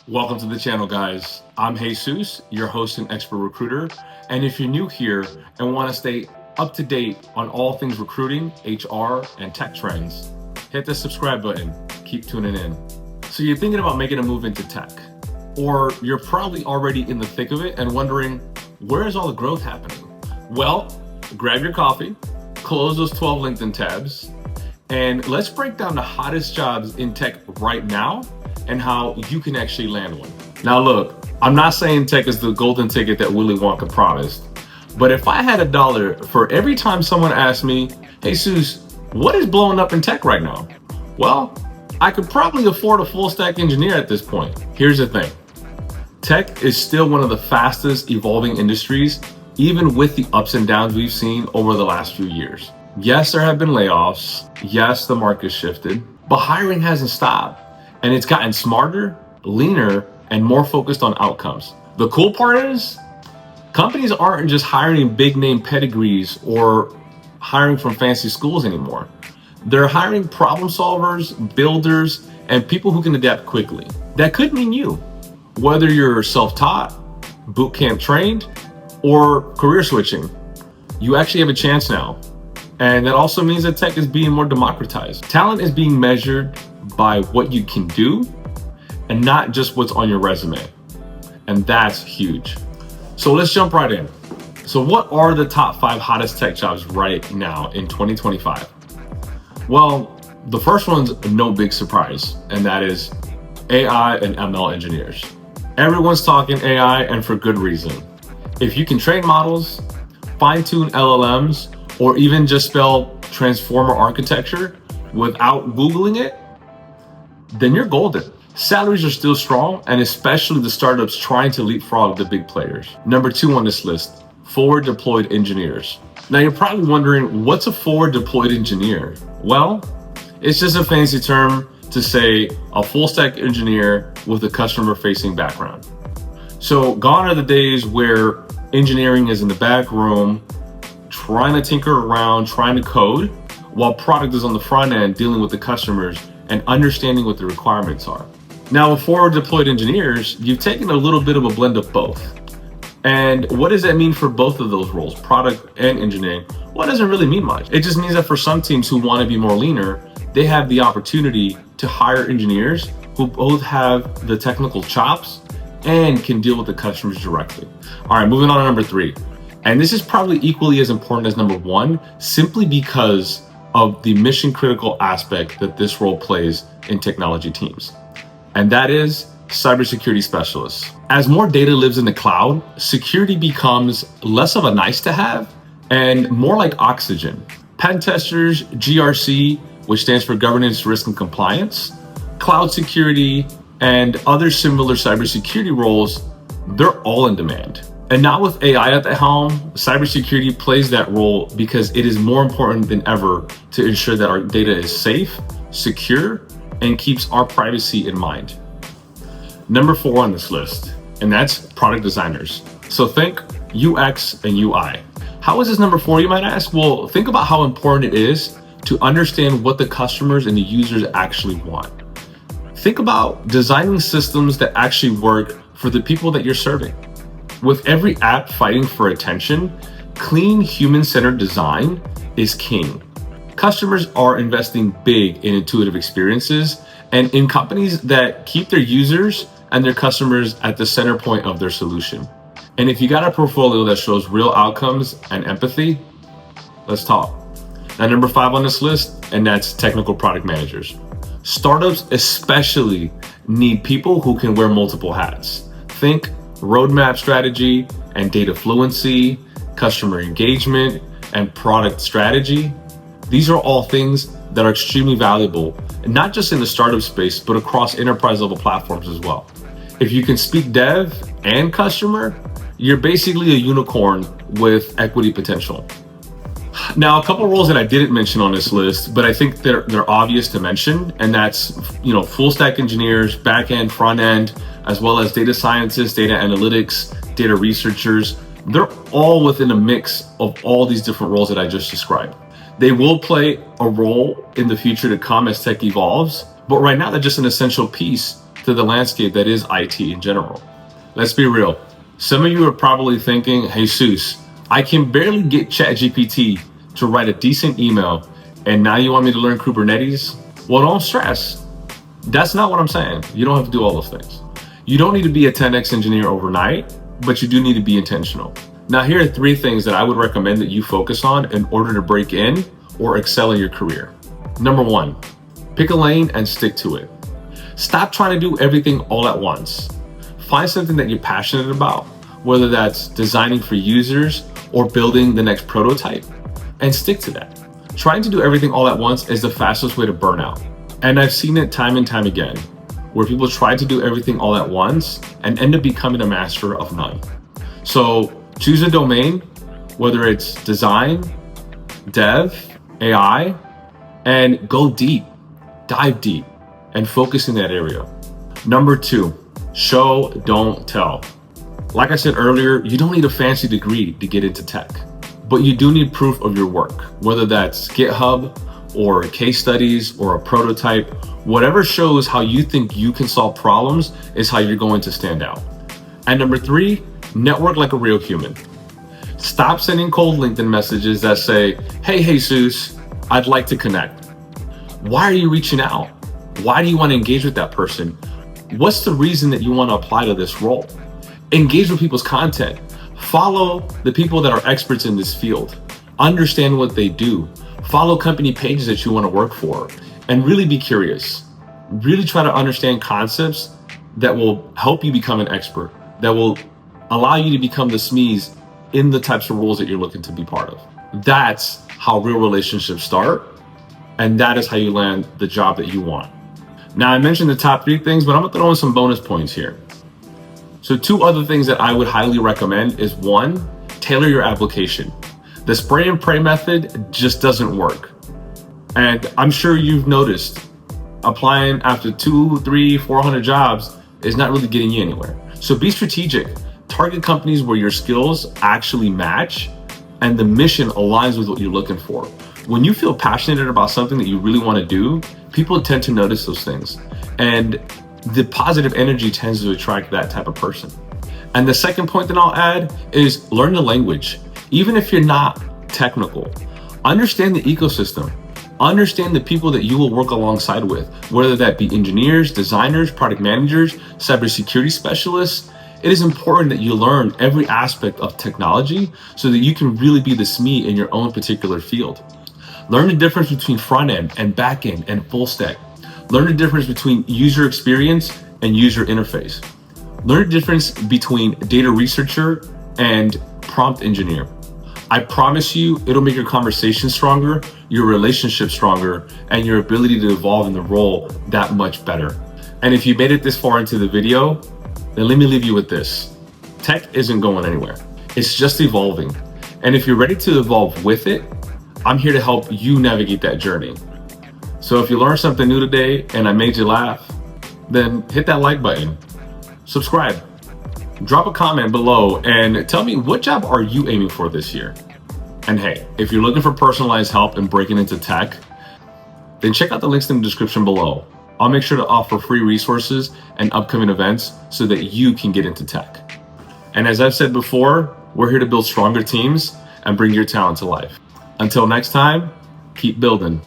Welcome to the channel, guys. I'm Jesus, your host and expert recruiter. And if you're new here and want to stay up to date on all things recruiting, HR, and tech trends, hit the subscribe button. Keep tuning in. So you're thinking about making a move into tech, or you're probably already in the thick of it and wondering, where is all the growth happening? Well, grab your coffee, close those 12 LinkedIn tabs, and let's break down the hottest jobs in tech right now and how you can actually land one. Now look, I'm not saying tech is the golden ticket that Willy Wonka promised, but if I had $1 for every time someone asked me, "Hey Seuss, what is blowing up in tech right now?" Well, I could probably afford a full stack engineer at this point. Here's the thing. Tech is still one of the fastest evolving industries, even with the ups and downs we've seen over the last few years. Yes, there have been layoffs. Yes, the market shifted, but hiring hasn't stopped. And it's gotten smarter, leaner, and more focused on outcomes. The cool part is, companies aren't just hiring big name pedigrees or hiring from fancy schools anymore. They're hiring problem solvers, builders, and people who can adapt quickly. That could mean you, whether you're self-taught, bootcamp trained, or career switching. You actually have a chance now. And that also means that tech is being more democratized. Talent is being measured by what you can do and not just what's on your resume. And that's huge. So let's jump right in. So what are the top 5 hottest tech jobs right now in 2025? Well, the first one's no big surprise, and that is AI and ML engineers. Everyone's talking AI, and for good reason. If you can train models, fine-tune LLMs, or even just spell transformer architecture without Googling it, then you're golden. Salaries are still strong, and especially the startups trying to leapfrog the big players. Number 2 on this list, forward deployed engineers. Now you're probably wondering, what's a forward deployed engineer? Well, it's just a fancy term to say a full stack engineer with a customer facing background. So gone are the days where engineering is in the back room, trying to tinker around, trying to code, while product is on the front end dealing with the customers and understanding what the requirements are. Now, with forward deployed engineers, you've taken a little bit of a blend of both. And what does that mean for both of those roles, product and engineering? Well, it doesn't really mean much. It just means that for some teams who want to be more leaner, they have the opportunity to hire engineers who both have the technical chops and can deal with the customers directly. All right, moving on to number 3. And this is probably equally as important as number 1, simply because of the mission critical aspect that this role plays in technology teams. And that is cybersecurity specialists. As more data lives in the cloud, security becomes less of a nice to have and more like oxygen. Pen testers, GRC, which stands for governance, risk, and compliance, cloud security, and other similar cybersecurity roles, they're all in demand. And now with AI at the helm, cybersecurity plays that role because it is more important than ever to ensure that our data is safe, secure, and keeps our privacy in mind. Number 4 on this list, and that's product designers. So think UX and UI. How is this number 4, you might ask? Well, think about how important it is to understand what the customers and the users actually want. Think about designing systems that actually work for the people that you're serving. With every app fighting for attention, clean human-centered design is king. Customers are investing big in intuitive experiences and in companies that keep their users and their customers at the center point of their solution. And if you got a portfolio that shows real outcomes and empathy, let's talk. Now, number 5 on this list, and that's technical product managers. Startups especially need people who can wear multiple hats. Think roadmap strategy and data fluency, customer engagement, and product strategy. These are all things that are extremely valuable, and not just in the startup space, but across enterprise level platforms as well. If you can speak dev and customer, you're basically a unicorn with equity potential. Now, a couple of roles that I didn't mention on this list, but I think they're obvious to mention, and that's full stack engineers, back end, front end, as well as data scientists, data analytics, data researchers. They're all within a mix of all these different roles that I just described. They will play a role in the future to come as tech evolves, but right now they're just an essential piece to the landscape that is IT in general. Let's be real. Some of you are probably thinking, Jesus, I can barely get ChatGPT to write a decent email, and now you want me to learn Kubernetes? Well, don't stress. That's not what I'm saying. You don't have to do all those things. You don't need to be a 10x engineer overnight, but you do need to be intentional. Now, here are 3 things that I would recommend that you focus on in order to break in or excel in your career. Number 1, pick a lane and stick to it. Stop trying to do everything all at once. Find something that you're passionate about, whether that's designing for users or building the next prototype, and stick to that. Trying to do everything all at once is the fastest way to burn out. And I've seen it time and time again, where people try to do everything all at once and end up becoming a master of none. So choose a domain, whether it's design, dev, AI, and go deep, dive deep, and focus in that area. Number 2, show, don't tell. Like I said earlier, you don't need a fancy degree to get into tech, but you do need proof of your work, whether that's GitHub or case studies or a prototype. Whatever shows how you think you can solve problems is how you're going to stand out. And number 3, network like a real human. Stop sending cold LinkedIn messages that say, hey, Jesus, I'd like to connect. Why are you reaching out? Why do you want to engage with that person? What's the reason that you want to apply to this role? Engage with people's content. Follow the people that are experts in this field. Understand what they do. Follow company pages that you want to work for, and really be curious. Really try to understand concepts that will help you become an expert, that will allow you to become the SMEs in the types of roles that you're looking to be part of. That's how real relationships start, and that is how you land the job that you want. Now, I mentioned the top 3 things, but I'm gonna throw in some bonus points here. So 2 other things that I would highly recommend is 1, tailor your application. The spray and pray method just doesn't work. And I'm sure you've noticed applying after 200, 300, 400 jobs is not really getting you anywhere. So be strategic. Target companies where your skills actually match and the mission aligns with what you're looking for. When you feel passionate about something that you really want to do, people tend to notice those things. And the positive energy tends to attract that type of person. And the second point that I'll add is learn the language. Even if you're not technical, understand the ecosystem. Understand the people that you will work alongside with, whether that be engineers, designers, product managers, cybersecurity specialists. It is important that you learn every aspect of technology so that you can really be the SME in your own particular field. Learn the difference between front end and back end and full stack. Learn the difference between user experience and user interface. Learn the difference between data researcher and prompt engineer. I promise you, it'll make your conversation stronger, your relationship stronger, and your ability to evolve in the role that much better. And if you made it this far into the video, then let me leave you with this. Tech isn't going anywhere. It's just evolving. And if you're ready to evolve with it, I'm here to help you navigate that journey. So if you learned something new today and I made you laugh, then hit that like button, subscribe, drop a comment below, and tell me, what job are you aiming for this year? And hey, if you're looking for personalized help in breaking into tech, then check out the links in the description below. I'll make sure to offer free resources and upcoming events so that you can get into tech. And as I've said before, we're here to build stronger teams and bring your talent to life. Until next time, keep building.